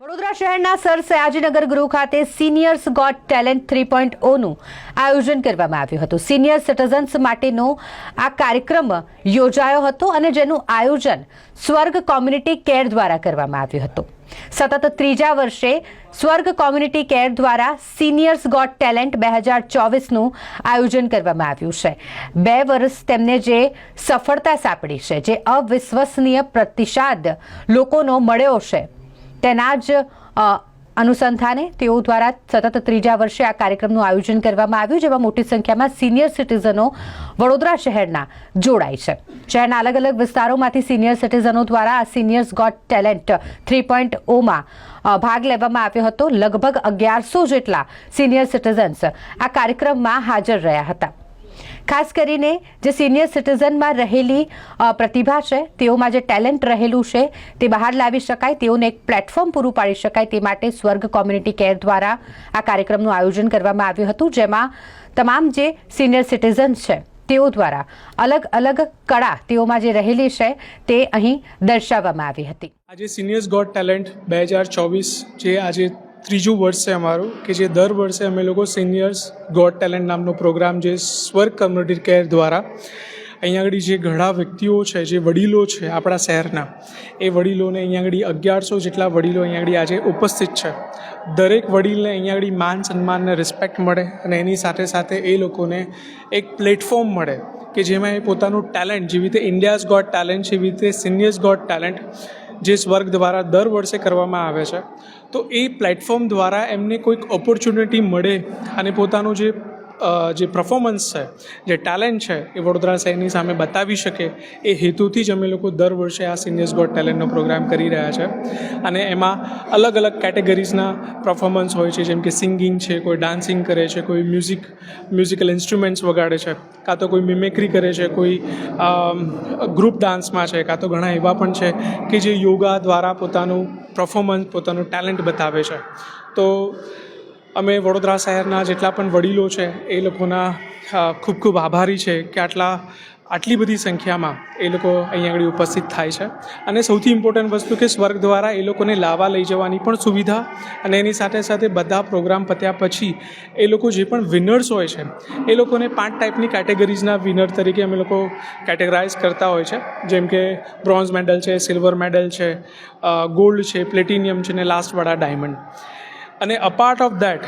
વડોદરા શહેરના સર સયાજીનગર ગૃહ ખાતે સિનિયર્સ ગોટ ટેલેન્ટ 3.0નું આયોજન કરવામાં આવ્યું હતું। સિનિયર સિટીઝન્સ માટેનો આ કાર્યક્રમ યોજાયો હતો અને જેનું આયોજન સ્વર્ગ કોમ્યુનિટી કેર દ્વારા કરવામાં આવ્યું હતું। સતત ત્રીજા વર્ષે સ્વર્ગ કોમ્યુનિટી કેર દ્વારા સિનિયર્સ ગોટ ટેલેન્ટ 2024નું આયોજન કરવામાં આવ્યું છે। 2 વર્ષ તેમને જે સફળતા સાંપડી છે, જે અવિશ્વસનીય પ્રતિસાદ લોકોનો મળ્યો છે, તેના જ અનુસંધાને તેઓ દ્વારા સતત ત્રીજા વર્ષે આ કાર્યક્રમનું આયોજન કરવામાં આવ્યું, જેમાં મોટી સંખ્યામાં સિનિયર સિટીઝનો વડોદરા શહેરના જોડાય છે। શહેરના અલગ અલગ વિસ્તારોમાંથી સિનિયર સિટીઝનો દ્વારા આ સિનિયર્સ ગોટ ટેલેન્ટ 3.0માં ભાગ લેવામાં આવ્યો હતો। લગભગ 1100 જેટલા સિનિયર સિટીઝન્સ આ કાર્યક્રમમાં હાજર રહ્યા હતા। ખાસ કરીને જે સિનિયર સિટીઝનમાં રહેલી પ્રતિભા છે, તેઓમાં જે ટેલેન્ટ રહેલું છે તે બહાર લાવી શકાય, તેઓને એક પ્લેટફોર્મ પૂરું પાડી શકાય તે માટે સ્વર્ગ કોમ્યુનિટી કેર દ્વારા આ કાર્યક્રમનું આયોજન કરવામાં આવ્યું હતું, જેમાં તમામ જે સિનિયર સિટીઝન્સ છે તેઓ દ્વારા અલગ અલગ કળા તેઓમાં જે રહેલી છે તે અહીં દર્શાવવામાં આવી હતી। આજે સિનિયર્સ ગોટ ટેલેન્ટ 2024 જે આજે ત્રીજું વર્ષ છે અમારું, કે જે દર વર્ષે અમે લોકો સિનિયર્સ ગોટ ટેલેન્ટ નામનો પ્રોગ્રામ જે સ્વર્ગ કમ્યુનિટી કેર દ્વારા અહીંયા આગળ જે ઘણા વ્યક્તિઓ છે, જે વડીલો છે આપણા શહેરના, એ વડીલોને અહીંયા આગળ 1100 જેટલા વડીલો અહીંયા આગળ આજે ઉપસ્થિત છે। દરેક વડીલને અહીંયા આગળ માન સન્માન અને રિસ્પેક્ટ મળે અને એની સાથે સાથે એ લોકોને એક પ્લેટફોર્મ મળે કે જેમાં એ પોતાનું ટેલેન્ટ, જેવી રીતે ઇન્ડિયાઝ ગોટ ટેલેન્ટ છે, એવી રીતે સિનિયર્સ ગોટ ટેલેન્ટ જે સ્વર્ગ દ્વારા દર વર્ષે કરવામાં આવે છે, તો એ પ્લેટફોર્મ દ્વારા એમને કોઈક ઓપોર્ચ્યુનિટી મળે અને પોતાનું જે પરફોર્મન્સ છે, જે ટેલેન્ટ છે, એ વડોદરા શહેરની સામે બતાવી શકે, એ હેતુથી જ અમે લોકો દર વર્ષે આ સિનિયર્સ ગોટ ટેલેન્ટનો પ્રોગ્રામ કરી રહ્યા છે। અને એમાં અલગ અલગ કેટેગરીઝના પરફોર્મન્સ હોય છે, જેમ કે સિંગિંગ છે, કોઈ ડાન્સિંગ કરે છે, કોઈ મ્યુઝિકલ ઇન્સ્ટ્રુમેન્ટ્સ વગાડે છે, કાં તો કોઈ મિમિક્રી કરે છે, કોઈ ગ્રુપ ડાન્સમાં છે, કાં તો ઘણા એવા પણ છે કે જે યોગા દ્વારા પોતાનું પરફોર્મન્સ, પોતાનું ટેલેન્ટ બતાવે છે। તો અમે વડોદરા શહેરના જેટલા પણ વડીલો છે એ લોકોના ખૂબ ખૂબ આભારી છે કે આટલી બધી સંખ્યામાં એ લોકો અહીંયા આગળ ઉપસ્થિત થાય છે। અને સૌથી ઇમ્પોર્ટન્ટ વસ્તુ કે સ્વર્ગ દ્વારા એ લોકોને લાવવા લઈ જવાની પણ સુવિધા, અને એની સાથે સાથે બધા પ્રોગ્રામ પત્યા પછી એ લોકો જે પણ વિનર્સ હોય છે એ લોકોને 5 ટાઈપની કેટેગરીઝના વિનર તરીકે અમે લોકો કેટેગરાઇઝ કરતા હોય છે, જેમ કે બ્રોન્ઝ મેડલ છે, સિલ્વર મેડલ છે, ગોલ્ડ છે, પ્લેટિનિયમ છે, ને લાસ્ટવાળા ડાયમંડ। અને અપાર્ટ ઓફ દેટ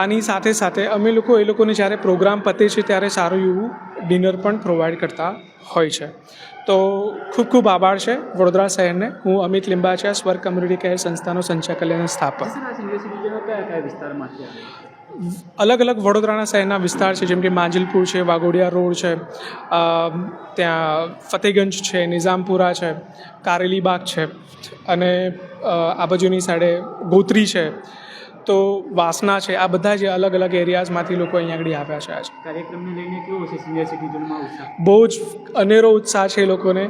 આની સાથે સાથે અમે લોકો એ લોકોને જ્યારે પ્રોગ્રામ પતે છે ત્યારે સારું એવું ડિનર પણ પ્રોવાઈડ કરતા હોય છે। તો ખૂબ ખૂબ આભાર છે વડોદરા શહેરને। હું અમિત લિંબાચિયા, સ્વર્ગ કમ્યુનિટી કેર સંસ્થાનો સંચાલક અને સ્થાપક। અલગ અલગ વડોદરાના શહેરના વિસ્તાર છે, જેમ કે માંજલપુર છે, વાઘોડિયા રોડ છે, ત્યાં ફતેગંજ છે, નિઝામપુરા છે, કારેલીબાગ છે, અને આ બાજુની સાઈડે ગોત્રી છે, તો વાસના છે। આ બધા જે અલગ અલગ એરિયાઝમાંથી લોકો અહીંયા આગળ આવ્યા છે। આજે કાર્યક્રમને લઈને કેવો છે સિનિયર સિટીઝનમાં ઉત્સાહ? બહુ જ અનેરો ઉત્સાહ છે એ લોકોને,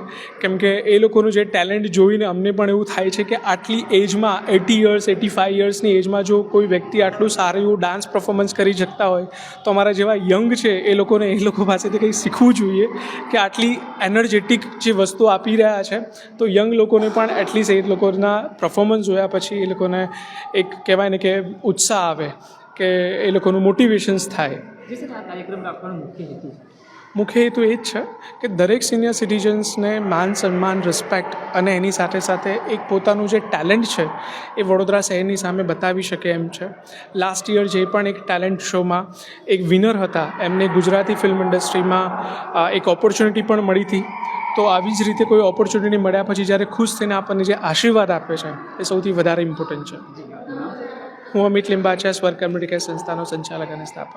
કેમ કે એ લોકોનું જે ટેલેન્ટ જોઈને અમને પણ એવું થાય છે કે આટલી એજમાં 80 યર્સ 85 યર્સની એજમાં જો કોઈ વ્યક્તિ આટલું સારું એવું ડાન્સ પરફોર્મન્સ કરી શકતા હોય, તો અમારા જેવા યંગ છે એ લોકો પાસેથી કંઈ શીખવું જોઈએ કે આટલી એનર્જેટિક જે વસ્તુ આપી રહ્યા છે, તો યંગ લોકોને પણ એટલીસ્ટ એ લોકોના પરફોર્મન્સ જોયા પછી એ લોકોને એક કહેવાય ને કે ઉત્સાહ આવે, કે એ લોકોનું મોટિવેશન્સ થાય। મુખ્ય હેતુ એ જ છે કે દરેક સિનિયર સિટીઝન્સને માન સન્માન, રિસ્પેક્ટ અને એની સાથે સાથે એક પોતાનું જે ટેલેન્ટ છે એ વડોદરા શહેરની સામે બતાવી શકે એમ છે। લાસ્ટ યર જે પણ એક ટેલેન્ટ શોમાં એક વિનર હતા, એમને ગુજરાતી ફિલ્મ ઇન્ડસ્ટ્રીમાં એક ઓપોર્ચ્યુનિટી પણ મળી હતી। તો આવી જ રીતે કોઈ ઓપોર્ચ્યુનિટી મળ્યા પછી જ્યારે ખુશ થઈને આપણને જે આશીર્વાદ આપે છે એ સૌથી વધારે ઇમ્પોર્ટન્ટ છે। હું અમિત લિંબાચિયા, સ્વર્ગ કમ્યુનિટી કેર સંસ્થાનો સંચાલક અને સ્થાપક।